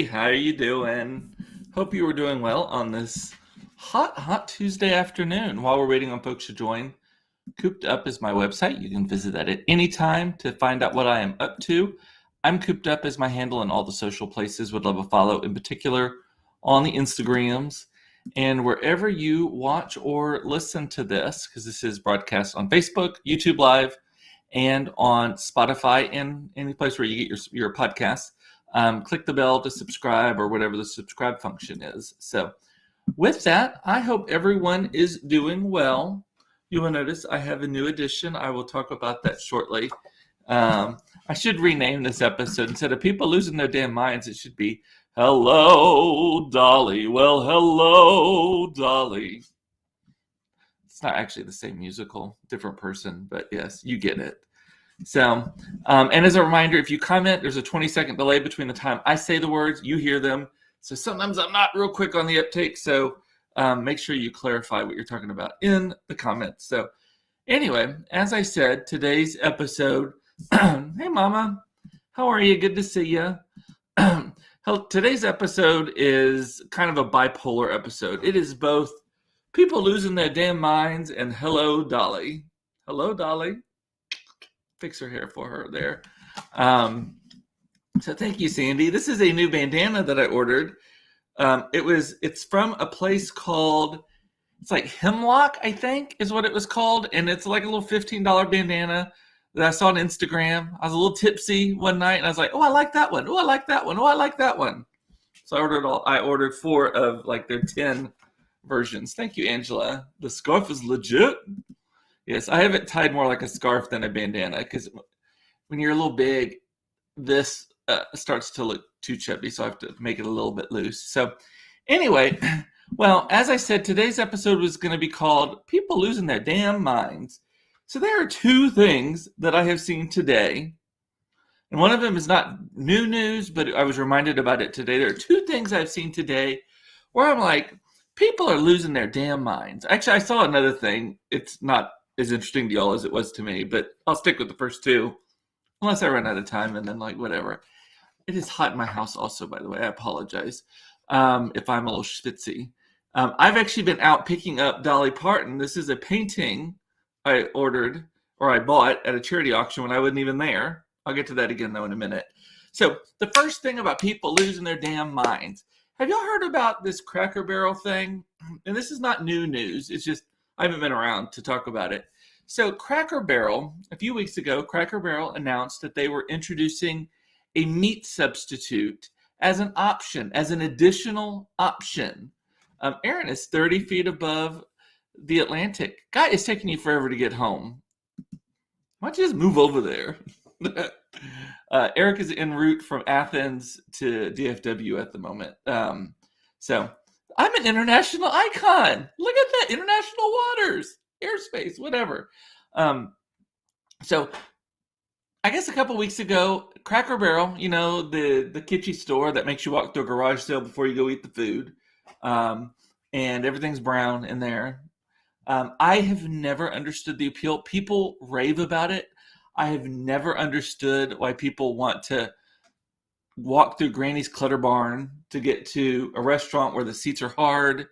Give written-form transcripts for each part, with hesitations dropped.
How are you doing? Hope you were doing well on this hot Tuesday afternoon. While we're waiting on folks to join, Cooped Up is my website. You can visit that at any time to find out what I am up to. I'm Cooped Up as my handle in all the social places. Would love a follow, in particular on the Instagrams and wherever you watch or listen to this, because this is broadcast on Facebook, YouTube Live, and on Spotify and any place where you get your podcasts. Click the bell to subscribe or whatever the subscribe function is. So with that, I hope everyone is doing well. You will notice I have a new addition. I will talk about that shortly. I should rename this episode. Instead of people losing their damn minds, it should be, Hello, Dolly. Well, hello, Dolly. It's not actually the same musical, different person, but yes, you get it. So, and as a reminder, if you comment, there's a 20-second delay between the time I say the words, you hear them. So sometimes I'm not real quick on the uptake. So make sure you clarify what you're talking about in the comments. So anyway, as I said, today's episode, hey mama, how are you? Good to see you. Today's episode is kind of a bipolar episode. It is both people losing their damn minds and hello, Dolly. Hello, Dolly. Fix her hair for her there. So thank you, Sandy. This is a new bandana that I ordered. It's from a place called, it's like Hemlock, I think is what it was called. And it's like a little $15 bandana that I saw on Instagram. I was a little tipsy one night and I was like, oh, I like that one. Oh, I like that one. Oh, I like that one. So I ordered 4 of like their 10 versions. Thank you, Angela. The scarf is legit. Yes, I have it tied more like a scarf than a bandana because when you're a little big, this starts to look too chubby, so I have to make it a little bit loose. So anyway, well, as I said, today's episode was going to be called People Losing Their Damn Minds. So there are 2 things that I have seen today, and one of them is not new news, but I was reminded about it today. There are 2 things I've seen today where I'm like, people are losing their damn minds. Actually, I saw another thing. It's not as interesting to y'all as it was to me, but I'll stick with the first 2 unless I run out of time and then like whatever. It is hot in my house also, by the way. I apologize if I'm a little schwitzy. I've actually been out picking up Dolly Parton. This is a painting I ordered or I bought at a charity auction when I wasn't even there. I'll get to that again though in a minute. So the first thing about people losing their damn minds. Have y'all heard about this Cracker Barrel thing? And this is not new news. It's just I haven't been around to talk about it. So Cracker Barrel, a few weeks ago, Cracker Barrel announced that they were introducing a meat substitute as an option, as an additional option. Aaron is 30 feet above the Atlantic. Guy, it's taking you forever to get home. Why don't you just move over there? Eric is en route from Athens to DFW at the moment. So I'm an international icon. Look at that. International waters, airspace, whatever. So I guess a couple weeks ago, Cracker Barrel, you know, the kitschy store that makes you walk through a garage sale before you go eat the food. And everything's brown in there. I have never understood the appeal. People rave about it. I have never understood why people want to walk through Granny's Clutter Barn to get to a restaurant where the seats are hard.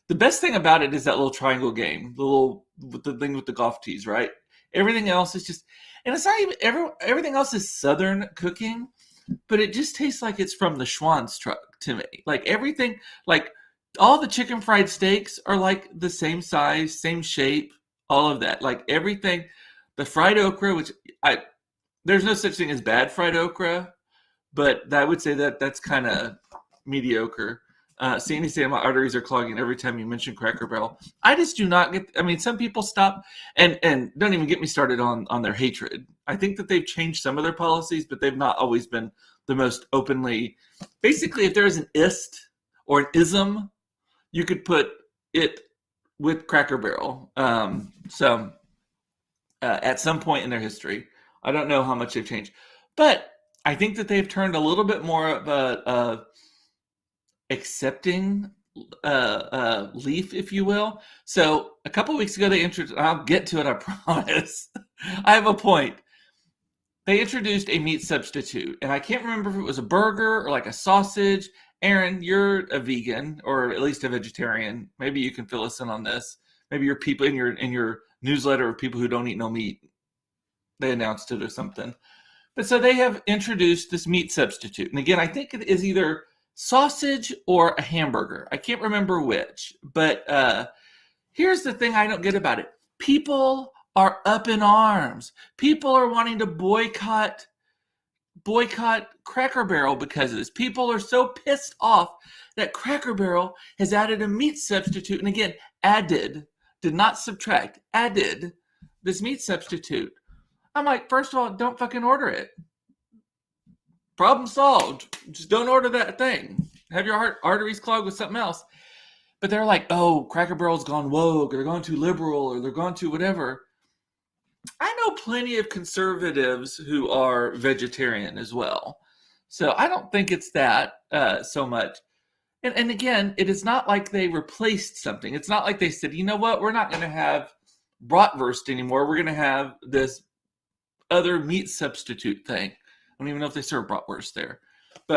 The best thing about it is that little triangle game, the thing with the golf tees, right? Everything else is just, and it's not even, everything else is Southern cooking, but it just tastes like it's from the Schwann's truck to me. Like everything, like all the chicken fried steaks are like the same size, same shape, all of that. Like everything, the fried okra, which there's no such thing as bad fried okra, but I would say that that's kind of mediocre. Sandy saying my arteries are clogging every time you mention Cracker Barrel. I just do not get, I mean, some people stop and don't even get me started on their hatred. I think that they've changed some of their policies, but they've not always been the most openly. Basically, if there is an ist or an ism, you could put it with Cracker Barrel. At some point in their history, I don't know how much they've changed, but I think that they've turned a little bit more of a accepting leaf, if you will. So a couple of weeks ago, they introduced, I'll get to it, I promise. I have a point. they introduced a meat substitute, and I can't remember if it was a burger or like a sausage. Aaron, you're a vegan or at least a vegetarian. Maybe you can fill us in on this. Maybe your people in your newsletter of people who don't eat no meat, they announced it or something. But so they have introduced this meat substitute, and again, I think it is either sausage or a hamburger. I can't remember which, but here's the thing I don't get about it. People are up in arms. People are wanting to boycott Cracker Barrel because of this. People are so pissed off that Cracker Barrel has added a meat substitute. And again, did not subtract, added this meat substitute. I'm like, first of all, don't fucking order it. Problem solved. Just don't order that thing. Have your arteries clogged with something else. But they're like, oh, Cracker Barrel's gone woke, or they're gone too liberal, or they're gone too whatever. I know plenty of conservatives who are vegetarian as well. So I don't think it's that so much. And again, it is not like they replaced something. It's not like they said, you know what, we're not going to have bratwurst anymore. We're going to have this other meat substitute thing. I don't even know if they serve bratwurst there.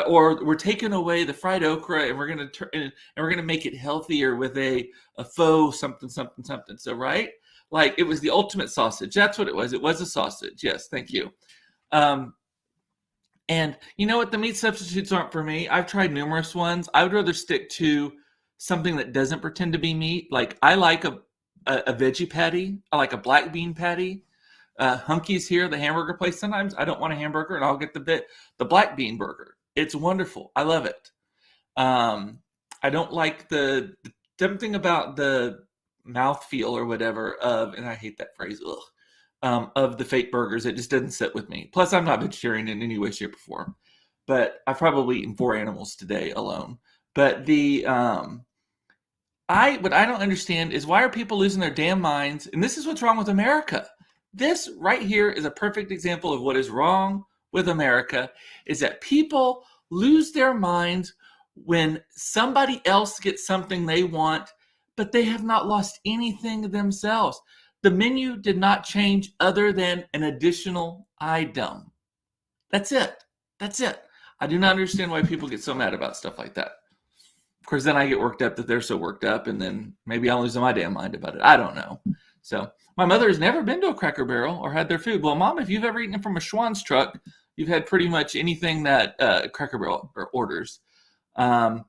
Or we're taking away the fried okra and we're going to make it healthier with a faux something. So right, like it was the ultimate sausage. That's what it was. It was a sausage. Yes, thank you. And you know what? The meat substitutes aren't for me. I've tried numerous ones. I would rather stick to something that doesn't pretend to be meat. Like I like a veggie patty. I like a black bean patty. Hunky's here, the hamburger place. Sometimes I don't want a hamburger, and I'll get the black bean burger. It's wonderful. I love it. I don't like the something about the mouthfeel or whatever of, and I hate that phrase, of the fake burgers. It just doesn't sit with me. Plus, I'm not vegetarian in any way, shape, or form. But I've probably eaten 4 animals today alone. But what I don't understand is why are people losing their damn minds? And this is what's wrong with America. This right here is a perfect example of what is wrong with America, is that people lose their minds when somebody else gets something they want, but they have not lost anything themselves. The menu did not change other than an additional item. That's it. I do not understand why people get so mad about stuff like that. Of course, then I get worked up that they're so worked up, and then maybe I'll lose my damn mind about it. I don't know. So my mother has never been to a Cracker Barrel or had their food. Well, Mom, if you've ever eaten from a Schwann's truck, you've had pretty much anything that Cracker Barrel orders. And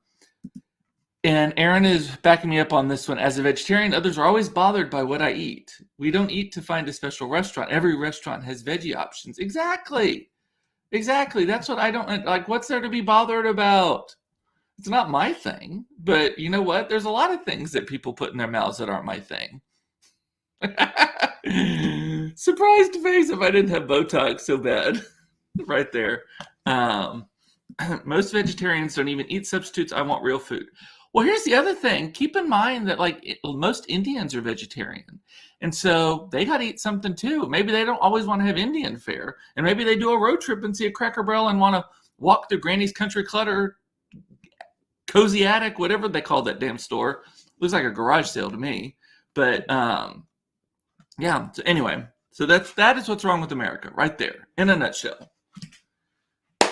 Aaron is backing me up on this one. As a vegetarian, others are always bothered by what I eat. We don't eat to find a special restaurant. Every restaurant has veggie options. Exactly. That's what I don't like. What's there to be bothered about? It's not my thing. But you know what? There's a lot of things that people put in their mouths that aren't my thing. Surprised face if I didn't have Botox so bad. Right there. Most vegetarians don't even eat substitutes. I want real food. Well, here's the other thing. Keep in mind that most Indians are vegetarian. And so they got to eat something too. Maybe they don't always want to have Indian fare. And maybe they do a road trip and see a Cracker Barrel and want to walk through Granny's Country Clutter, Cozy Attic, whatever they call that damn store. Looks like a garage sale to me. But yeah, so anyway, so that is what's wrong with America right there in a nutshell.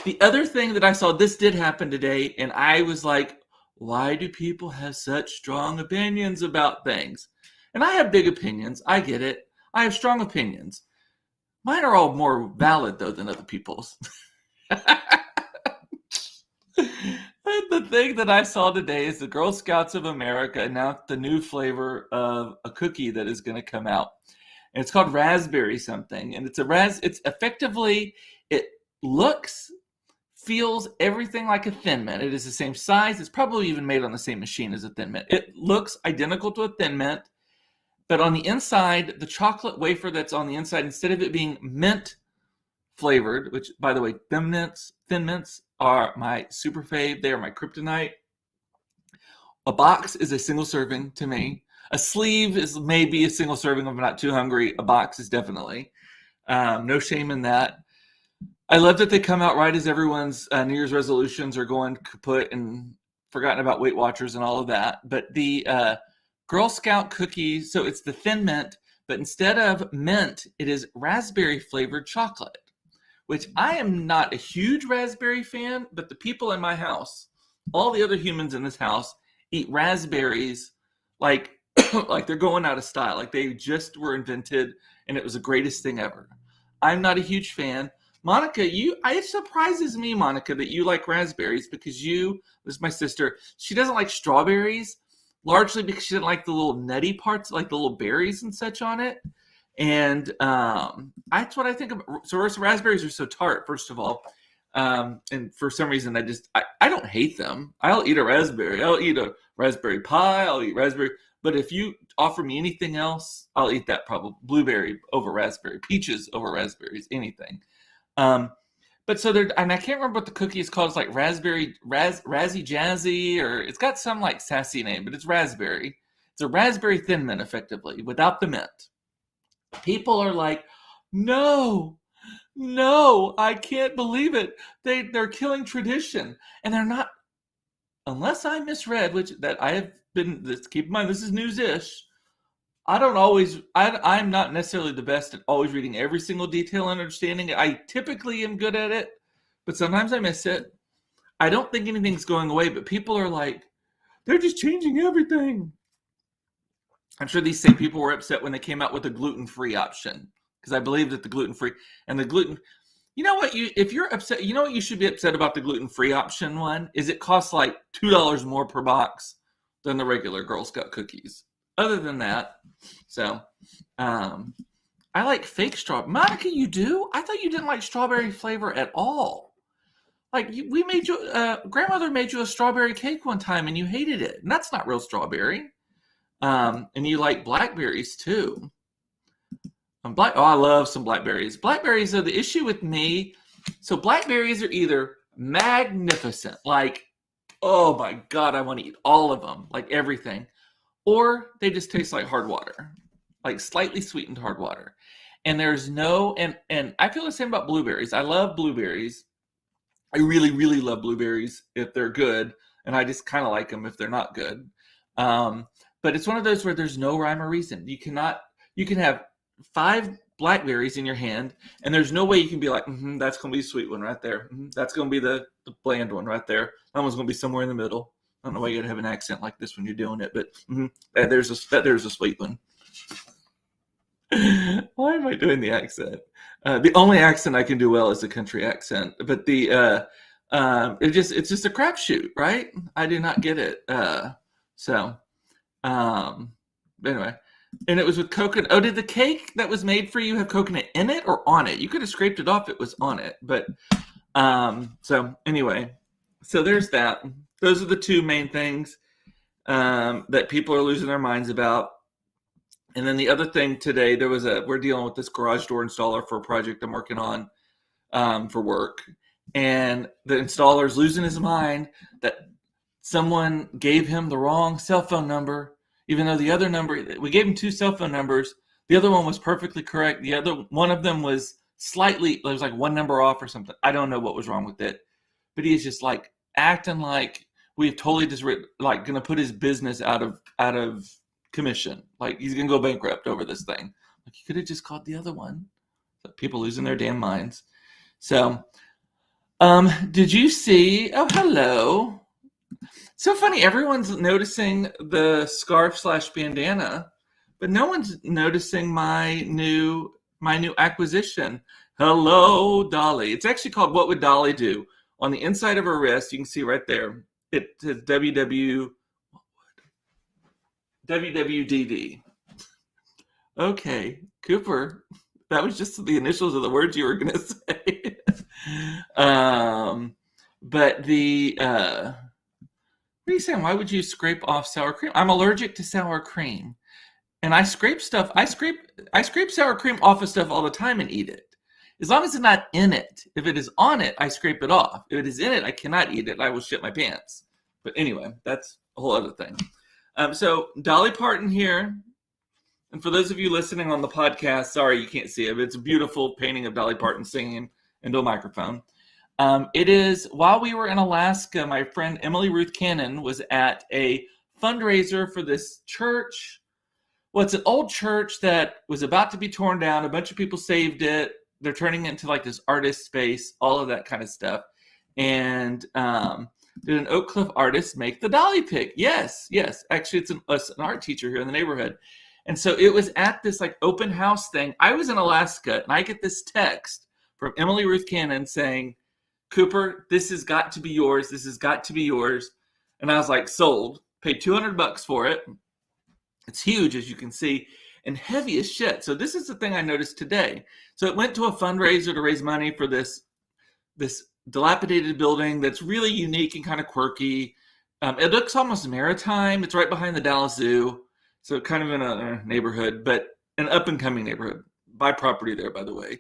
The other thing that I saw, this did happen today, and I was like, why do people have such strong opinions about things? And I have big opinions. I get it. I have strong opinions. Mine are all more valid, though, than other people's. The thing that I saw today is the Girl Scouts of America announced the new flavor of a cookie that is going to come out. And it's called raspberry something. And it's effectively, it looks, feels everything like a Thin Mint. It is the same size. It's probably even made on the same machine as a Thin Mint. It looks identical to a Thin Mint, but on the inside, the chocolate wafer that's on the inside, instead of it being mint flavored, which, by the way, Thin Mints are my super fave. They are my kryptonite. A box is a single serving to me. A sleeve is maybe a single serving if I'm not too hungry. A box is definitely. No shame in that. I love that they come out right as everyone's New Year's resolutions are going kaput and forgotten about Weight Watchers and all of that. But the Girl Scout cookies, so it's the Thin Mint, but instead of mint, it is raspberry flavored chocolate, which I am not a huge raspberry fan, but the people in my house, all the other humans in this house, eat raspberries like like they're going out of style, like they just were invented and it was the greatest thing ever. I'm not a huge fan. Monica, it surprises me, Monica, that you like raspberries because this is my sister, she doesn't like strawberries, largely because she didn't like the little nutty parts, like the little berries and such on it. And that's what I think of. So raspberries are so tart, first of all. And for some reason, I don't hate them. I'll eat a raspberry. I'll eat a raspberry pie. I'll eat raspberry. But if you offer me anything else, I'll eat that probably. Blueberry over raspberry, peaches over raspberries, anything. But so and I can't remember what the cookie is called. It's like Razzy Jazzy, or it's got some like sassy name, but it's raspberry. It's a raspberry Thin Mint, effectively, without the mint. People are like, no, I can't believe it. They're killing tradition, and they're not. Unless I misread, which that I have been. Keep in mind, this is news-ish. I'm not necessarily the best at always reading every single detail and understanding it. I typically am good at it, but sometimes I miss it. I don't think anything's going away, but people are like, they're just changing everything. I'm sure these same people were upset when they came out with the gluten-free option, because I believe that the gluten-free and the gluten, you know what, if you're upset, you know what you should be upset about the gluten-free option one is it costs like $2 more per box than the regular Girl Scout cookies. Other than that, so I like fake strawberry. Monica, you do? I thought you didn't like strawberry flavor at all. Like we made you, grandmother made you a strawberry cake one time and you hated it. And that's not real strawberry. And you like blackberries too. I love some blackberries. Blackberries are the issue with me. So blackberries are either magnificent, like, oh my God, I want to eat all of them, like everything. Or they just taste like hard water, like slightly sweetened hard water. And there's and I feel the same about blueberries. I love blueberries. I really, really love blueberries if they're good. And I just kind of like them if they're not good. But it's one of those where there's no rhyme or reason. You can have 5 blackberries in your hand, and there's no way you can be like, that's going to be the sweet one right there. That's going to be the bland one right there. That one's going to be somewhere in the middle. I don't know why you got to have an accent like this when you're doing it, but there's a sweet one. Why am I doing the accent? The only accent I can do well is a country accent, but it's just a crapshoot, right? I do not get it. Anyway, and it was with coconut. Oh, did the cake that was made for you have coconut in it or on it? You could have scraped it off. It was on it, but so anyway, so there's that. Those are the 2 main things that people are losing their minds about. And then the other thing today, we're dealing with this garage door installer for a project I'm working on for work. And the installer's losing his mind that someone gave him the wrong cell phone number, even though the other number, we gave him 2 cell phone numbers. The other one was perfectly correct. The other one of them was there was like 1 number off or something. I don't know what was wrong with it, but he's just like acting like we've totally just like going to put his business out of commission. Like he's going to go bankrupt over this thing. Like you could have just called the other one. But people losing their damn minds. So, did you see? Oh, hello. So funny. Everyone's noticing the scarf / bandana, but no one's noticing my new acquisition. Hello, Dolly. It's actually called What Would Dolly Do? On the inside of her wrist, you can see right there. It says WWDD. Okay, Cooper, that was just the initials of the words you were going to say. But what are you saying? Why would you scrape off sour cream? I'm allergic to sour cream, and I scrape stuff. I scrape sour cream off of stuff all the time and eat it. As long as it's not in it. If it is on it, I scrape it off. If it is in it, I cannot eat it. I will shit my pants. But anyway, that's a whole other thing. So Dolly Parton here. And for those of you listening on the podcast, sorry you can't see it, but it's a beautiful painting of Dolly Parton singing into a microphone. It is, while we were in Alaska, my friend Emily Ruth Cannon was at a fundraiser for this church. Well, it's an old church that was about to be torn down. A bunch of people saved it they're turning it into like this artist space, all of that kind of stuff. And did an Oak Cliff artist make the dolly pick? Yes. Actually, it's an art teacher here in the neighborhood. And so it was at this like open house thing. I was in Alaska, and I get this text from Emily Ruth Cannon saying, Cooper, this has got to be yours. This has got to be yours. And I was like, sold. Paid $200 for it. It's huge, as you can see, and heavy as shit. So this is the thing I noticed today. So it went to a fundraiser to raise money for this dilapidated building that's really unique and kind of quirky. It looks almost maritime. It's right behind the Dallas Zoo. So kind of in a neighborhood, but an up-and-coming neighborhood. Buy property there, by the way.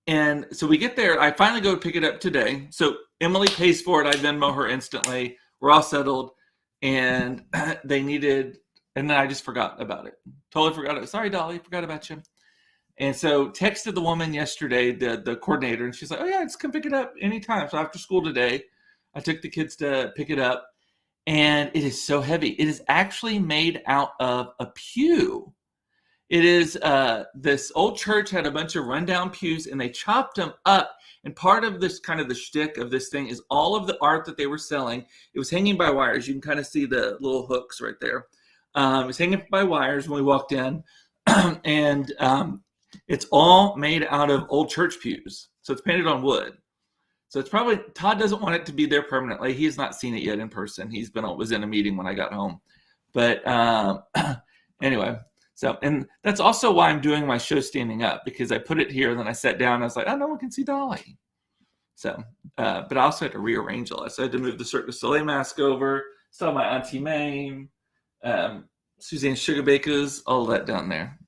And so we get there. I finally go pick it up today. So Emily pays for it. I Venmo her instantly. We're all settled. And they needed, and then I just forgot about it. Totally forgot it. Sorry, Dolly, forgot about you. And so texted the woman yesterday, the coordinator, and she's like, oh yeah, just come pick it up anytime. So after school today, I took the kids to pick it up. And it is so heavy. It is actually made out of a pew. It is, this old church had a bunch of rundown pews, and they chopped them up. And part of this kind of the shtick of this thing is all of the art that they were selling. It was hanging by wires. You can kind of see the little hooks right there. It was hanging by wires when we walked in. And it's all made out of old church pews. So it's painted on wood. So it's probably, Todd doesn't want it to be there permanently. He has not seen it yet in person. Was in a meeting when I got home. But anyway, so, and that's also why I'm doing my show standing up, because I put it here and then I sat down and I was like, oh, no one can see Dolly. So, but I also had to rearrange all that. So I had to move the Cirque du Soleil mask over, saw my Auntie Mame, Suzanne Sugarbakers, all that down there.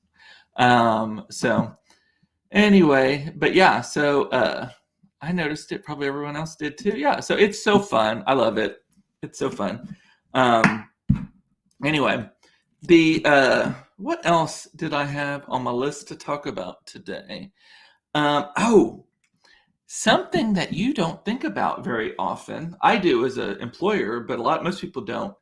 So anyway, but yeah, so I noticed it. Probably everyone else did too. Yeah, so it's so fun. I love it. It's so fun. Anyway, what else did I have on my list to talk about today? Something that you don't think about very often. I do as an employer, but most people don't.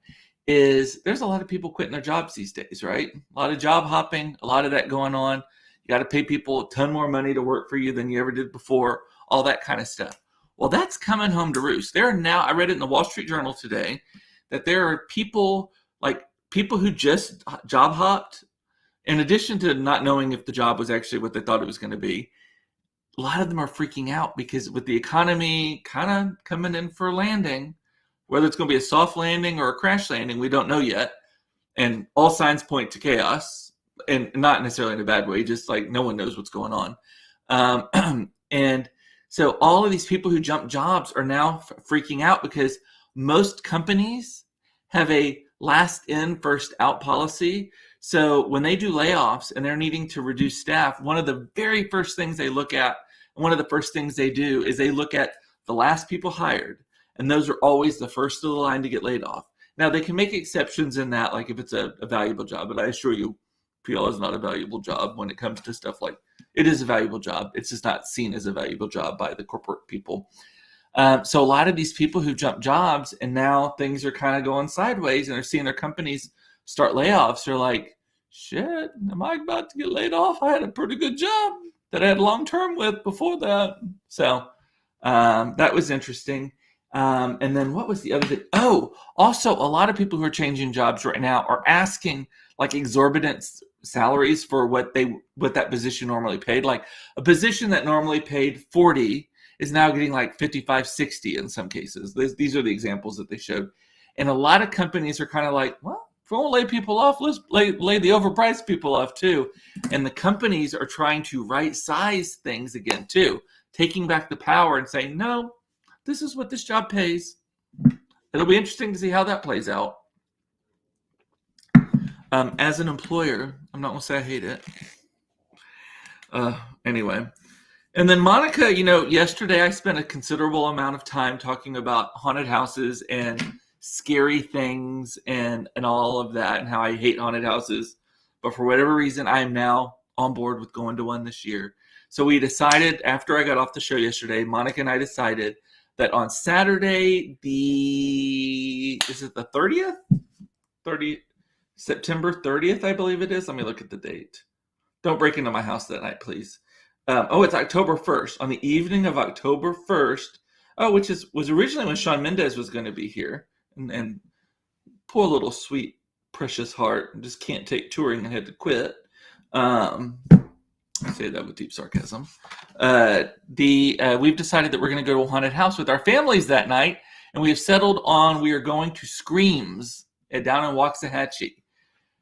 Is there's a lot of people quitting their jobs these days, right? A lot of job hopping, a lot of that going on. You got to pay people a ton more money to work for you than you ever did before, all that kind of stuff. Well, that's coming home to roost. There are now, I read it in the Wall Street Journal today, that there are people who just job hopped, in addition to not knowing if the job was actually what they thought it was going to be. A lot of them are freaking out because with the economy kind of coming in for a landing, whether it's going to be a soft landing or a crash landing, we don't know yet. And all signs point to chaos, and not necessarily in a bad way, just like no one knows what's going on. And so all of these people who jump jobs are now freaking out because most companies have a last in, first out policy. So when they do layoffs and they're needing to reduce staff, one of the very first things they look at, one of the first things they do is they look at the last people hired. And those are always the first of the line to get laid off. Now, they can make exceptions in that, like if it's a valuable job, but I assure you, PL is not a valuable job when it comes to stuff like, it is a valuable job. It's just not seen as a valuable job by the corporate people. So a lot of these people who jump jobs and now things are kind of going sideways and they're seeing their companies start layoffs. They're like, shit, am I about to get laid off? I had a pretty good job that I had long-term with before that. So that was interesting. And then what was the other thing? Oh, also a lot of people who are changing jobs right now are asking like exorbitant salaries for what that position normally paid. Like a position that normally paid 40 is now getting like 55, 60 in some cases. These are the examples that they showed. And a lot of companies are kind of like, well, if we won't lay people off, let's lay the overpriced people off too. And the companies are trying to right size things again too, taking back the power and saying, no, this is what this job pays. It'll be interesting to see how that plays out. As an employer, I'm not going to say I hate it. Anyway. And then Monica, yesterday I spent a considerable amount of time talking about haunted houses and scary things and all of that and how I hate haunted houses. But for whatever reason, I am now on board with going to one this year. So we decided, after I got off the show yesterday, Monica and I decided that on Saturday, is it the 30th? September 30th, I believe it is. Let me look at the date. Don't break into my house that night, please. It's October 1st. On the evening of October 1st, which was originally when Shawn Mendes was going to be here. And poor little sweet, precious heart just can't take touring and had to quit. I say that with deep sarcasm. We've decided that we're going to go to a haunted house with our families that night, and we have settled on we are going to Screams down in Waxahachie.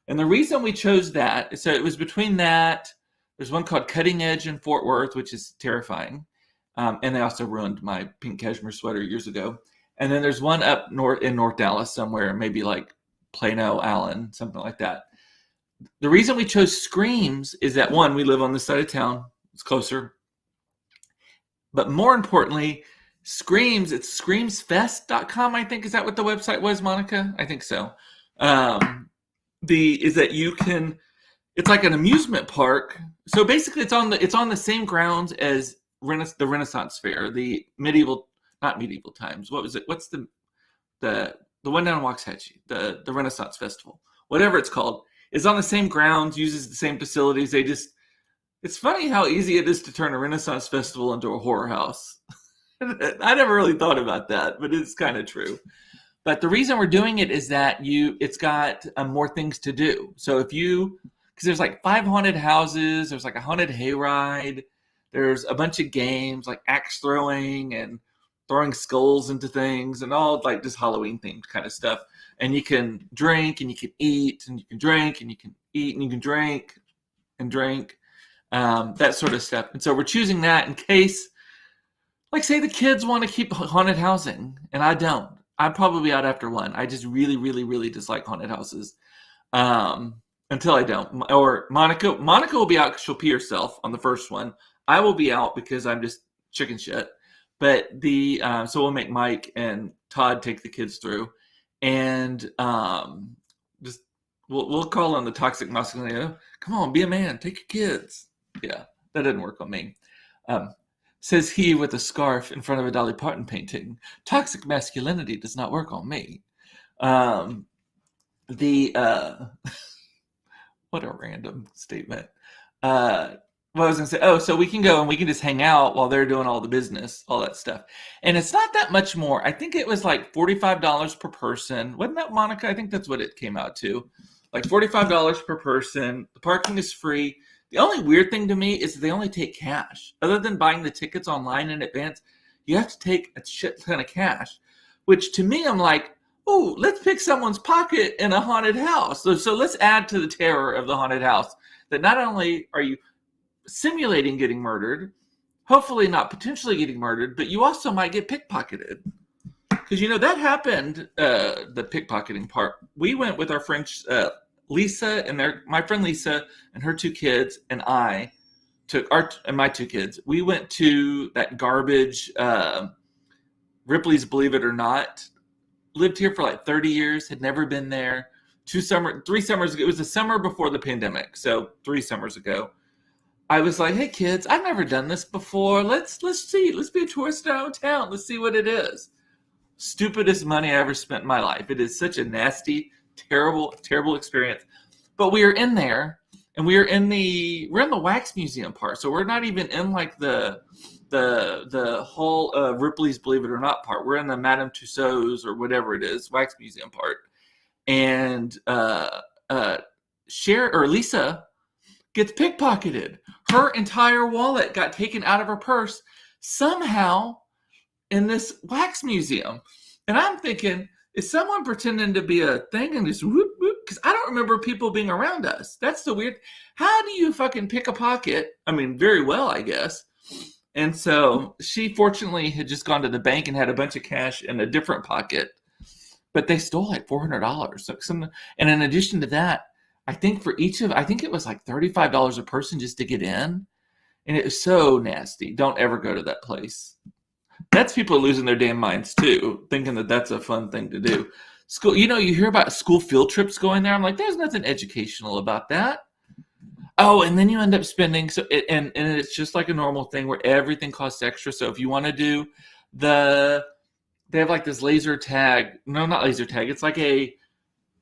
And the reason we chose that, so it was between that, there's one called Cutting Edge in Fort Worth, which is terrifying. And they also ruined my pink cashmere sweater years ago. And then there's one up north in North Dallas somewhere, maybe like Plano, Allen, something like that. The reason we chose Screams is that, one, we live on this side of town. It's closer. But more importantly, Screams, it's screamsfest.com, I think. Is that what the website was, Monica? I think so. Is that you can, it's like an amusement park. So basically it's on the same grounds as the Renaissance Fair, the not medieval times. What was it? What's the one down in Waxahachie, the Renaissance Festival, whatever it's called, is on the same grounds, uses the same facilities. It's funny how easy it is to turn a Renaissance Festival into a horror house. I never really thought about that, but it's kind of true. But the reason we're doing it is that it's got more things to do. So because there's like 5 haunted houses, there's like a haunted hayride, there's a bunch of games like axe throwing and throwing skulls into things and all like just Halloween themed kind of stuff. And you can drink and you can eat and you can drink and you can eat and you can drink and drink, that sort of stuff. And so we're choosing that in case, like, say the kids want to keep haunted housing and I don't. I'm probably out after one. I just really, really, really dislike haunted houses until I don't. Or Monica will be out because she'll pee herself on the first one. I will be out because I'm just chicken shit. But so we'll make Mike and Todd take the kids through, and just we'll call on the toxic masculinity. Come on, be a man, take your kids. Yeah, that didn't work on me. Says he with a scarf in front of a Dolly Parton painting. Toxic masculinity does not work on me. What a random statement. What I was going to say, so we can go and we can just hang out while they're doing all the business, all that stuff. And it's not that much more. I think it was like $45 per person. Wasn't that, Monica? I think that's what it came out to. Like $45 per person. The parking is free. The only weird thing to me is they only take cash. Other than buying the tickets online in advance, you have to take a shit ton of cash, which to me, I'm like, oh, let's pick someone's pocket in a haunted house. So let's add to the terror of the haunted house that not only are you simulating getting murdered, hopefully not potentially getting murdered, but you also might get pickpocketed. Because, that happened, the pickpocketing part. We went with our friend Lisa and my friend Lisa and her 2 kids, and I took my 2 kids. We went to that garbage Ripley's Believe It or Not. Lived here for like 30 years, had never been there. 3 summers ago, it was the summer before the pandemic, so 3 summers ago. I was like, hey kids, I've never done this before. Let's see. Let's be a tourist in our own town. Let's see what it is. Stupidest money I ever spent in my life. It is such a nasty, terrible, terrible experience. But we are in there, and we're in the wax museum part. So we're not even in like the whole Ripley's Believe It or Not part. We're in the Madame Tussauds or whatever it is, wax museum part. And Lisa gets pickpocketed. Her entire wallet got taken out of her purse somehow in this wax museum. And I'm thinking, is someone pretending to be a thing and just whoop, whoop? Because I don't remember people being around us. That's the weird. How do you fucking pick a pocket? I mean, very well, I guess. And so she fortunately had just gone to the bank and had a bunch of cash in a different pocket. But they stole like $400. And in addition to that, I think it was like $35 a person just to get in. And it was so nasty. Don't ever go to that place. That's people losing their damn minds too, thinking that that's a fun thing to do. School, you hear about school field trips going there. I'm like, there's nothing educational about that. Oh, and then you end up spending, and it's just like a normal thing where everything costs extra. So if you want to do they have like this laser tag. No, not laser tag. It's like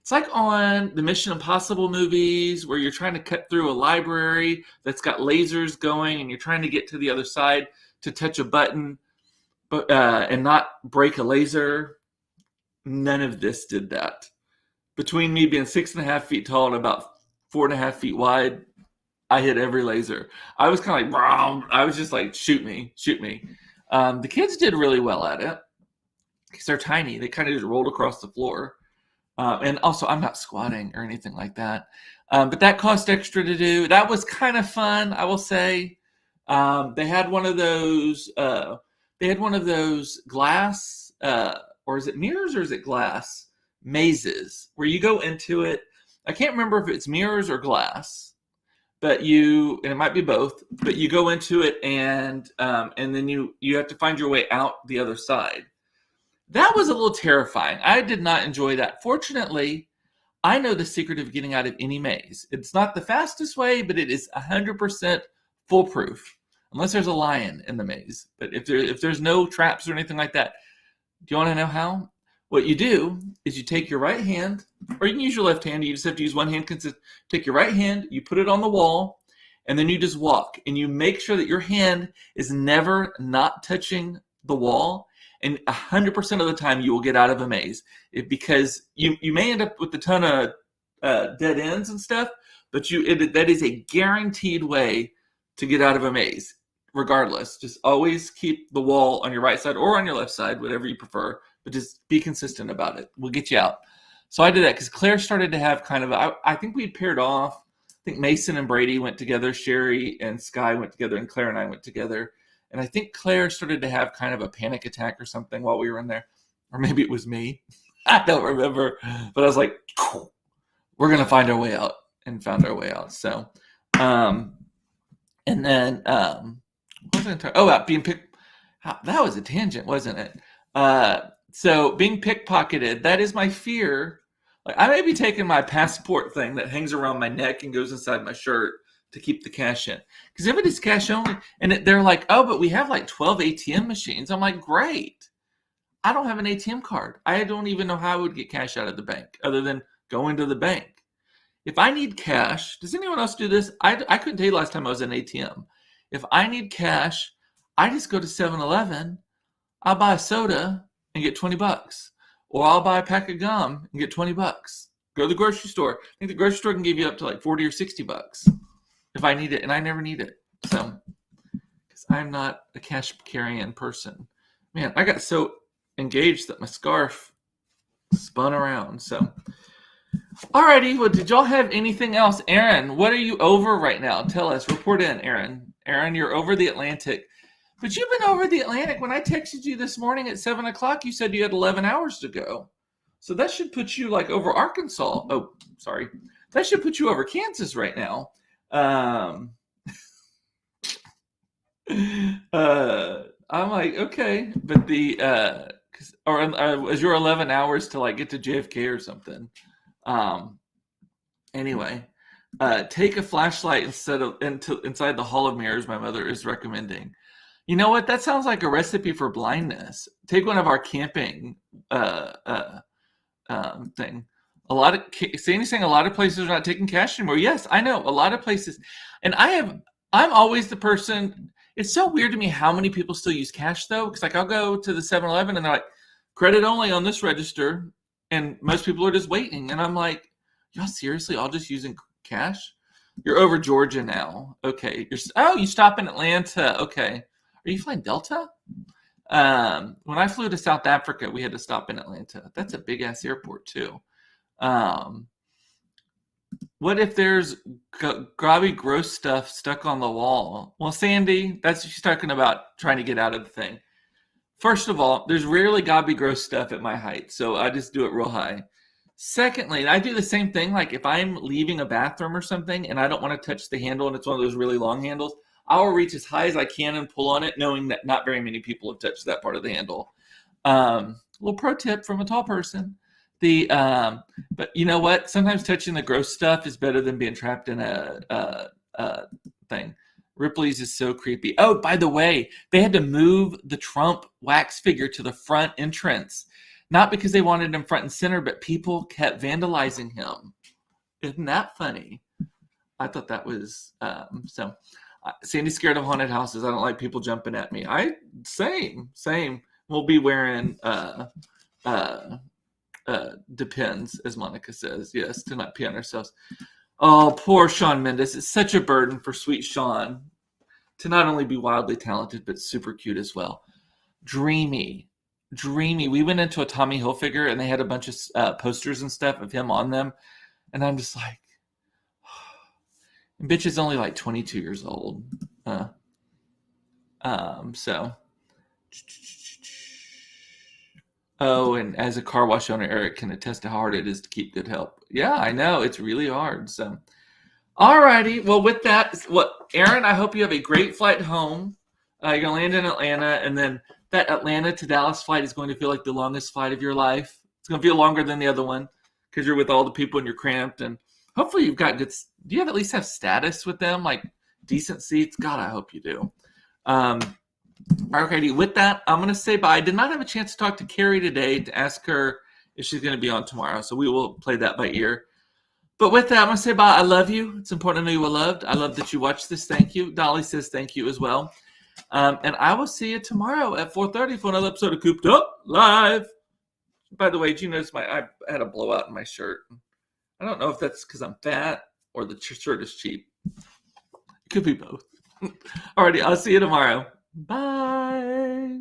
It's like on the Mission Impossible movies where you're trying to cut through a library that's got lasers going and you're trying to get to the other side to touch a button but and not break a laser. None of this did that. Between me being 6.5 feet tall and about 4.5 feet wide, I hit every laser. I was kind of like, Brown. I was just like, shoot me, shoot me. The kids did really well at it because they're tiny. They kind of just rolled across the floor. And also, I'm not squatting or anything like that. But that cost extra to do. That was kind of fun, I will say. They had one of those. They had one of those glass, or is it mirrors or is it glass mazes where you go into it. I can't remember if it's mirrors or glass, but and it might be both. But you go into it and then you have to find your way out the other side. That was a little terrifying. I did not enjoy that. Fortunately, I know the secret of getting out of any maze. It's not the fastest way, but it is 100% foolproof, unless there's a lion in the maze. But if there's no traps or anything like that, do you want to know how? What you do is you take your right hand, or you can use your left hand. You just have to use one hand. Take your right hand, you put it on the wall, and then you just walk. And you make sure that your hand is never not touching the wall. And 100% of the time, you will get out of a maze because you may end up with a ton of dead ends and stuff, but that is a guaranteed way to get out of a maze. Regardless, just always keep the wall on your right side or on your left side, whatever you prefer, but just be consistent about it. We'll get you out. So I did that because Claire started to have kind of, I think we'd paired off. I think Mason and Brady went together, Sherry and Sky went together, and Claire and I went together. And I think Claire started to have kind of a panic attack or something while we were in there. Or maybe it was me. I don't remember. But I was like, we're going to find our way out, and found our way out. So, and then, what was I going to talk about being picked? That was a tangent, wasn't it? So being pickpocketed, that is my fear. Like, I may be taking my passport thing that hangs around my neck and goes inside my shirt to keep the cash in. Because if it is cash only, and they're like, oh, but we have like 12 ATM machines. I'm like, great. I don't have an ATM card. I don't even know how I would get cash out of the bank other than going to the bank. If I need cash, does anyone else do this? I couldn't tell you last time I was in ATM. If I need cash, I just go to 7-Eleven, I'll buy a soda and get $20. Or I'll buy a pack of gum and get $20. Go to the grocery store. I think the grocery store can give you up to like $40 or $60 if I need it, and I never need it. So, because I'm not a cash carrying person. Man, I got so engaged that my scarf spun around. So, alrighty. Well, did y'all have anything else? Aaron, what are you over right now? Tell us. Report in, Aaron. Aaron, you're over the Atlantic. But you've been over the Atlantic. When I texted you this morning at 7 o'clock, you said you had 11 hours to go. So that should put you like over Arkansas. Oh, sorry. That should put you over Kansas right now. I'm like, okay, but was your 11 hours to like get to JFK or something? Anyway, take a flashlight inside the Hall of Mirrors. My mother is recommending. You know what? That sounds like a recipe for blindness. Take one of our camping thing. Sandy's saying a lot of places are not taking cash anymore. Yes, I know a lot of places, and I'm always the person. It's so weird to me how many people still use cash though, because like I'll go to the 7-Eleven and they're like credit only on this register, and most people are just waiting, and I'm like, y'all seriously all just using cash? You're over Georgia now. Okay. You stop in Atlanta. Okay. Are you flying Delta? When I flew to South Africa, we had to stop in Atlanta. That's a big ass airport too. What if there's grubby, gross stuff stuck on the wall? Well, Sandy, that's what she's talking about, trying to get out of the thing. First of all, there's rarely gobby, gross stuff at my height, so I just do it real high. Secondly, I do the same thing. Like if I'm leaving a bathroom or something and I don't want to touch the handle and it's one of those really long handles, I'll reach as high as I can and pull on it, knowing that not very many people have touched that part of the handle. Little pro tip from a tall person. But you know what? Sometimes touching the gross stuff is better than being trapped in a thing. Ripley's is so creepy. Oh, by the way, they had to move the Trump wax figure to the front entrance. Not because they wanted him front and center, but people kept vandalizing him. Isn't that funny? I thought that was so. Sandy's scared of haunted houses. I don't like people jumping at me. Same. We'll be wearing depends, as Monica says. Yes, to not pee on ourselves. Oh, poor Shawn Mendes. It's such a burden for sweet Shawn to not only be wildly talented, but super cute as well. Dreamy. We went into a Tommy Hilfiger and they had a bunch of posters and stuff of him on them. And I'm just like, bitch is only like 22 years old. So. Oh, and as a car wash owner, Eric can attest to how hard it is to keep good help. Yeah, I know. It's really hard. So, all righty. Well, with that, Aaron, I hope you have a great flight home. You're going to land in Atlanta, and then that Atlanta to Dallas flight is going to feel like the longest flight of your life. It's going to feel longer than the other one because you're with all the people and you're cramped. And hopefully you've got good – do you at least have status with them, like decent seats? God, I hope you do. Okay, with that, I'm going to say bye. I did not have a chance to talk to Carrie today to ask her if she's going to be on tomorrow, so we will play that by ear. But with that, I'm going to say bye. I love you. It's important to know you were loved. I love that you watched this. Thank you. Dolly says thank you as well. And I will see you tomorrow at 4:30 for another episode of Cooped Up Live. By the way, did you notice I had a blowout in my shirt? I don't know if that's because I'm fat or the shirt is cheap. It could be both. Alrighty, I'll see you tomorrow. Bye.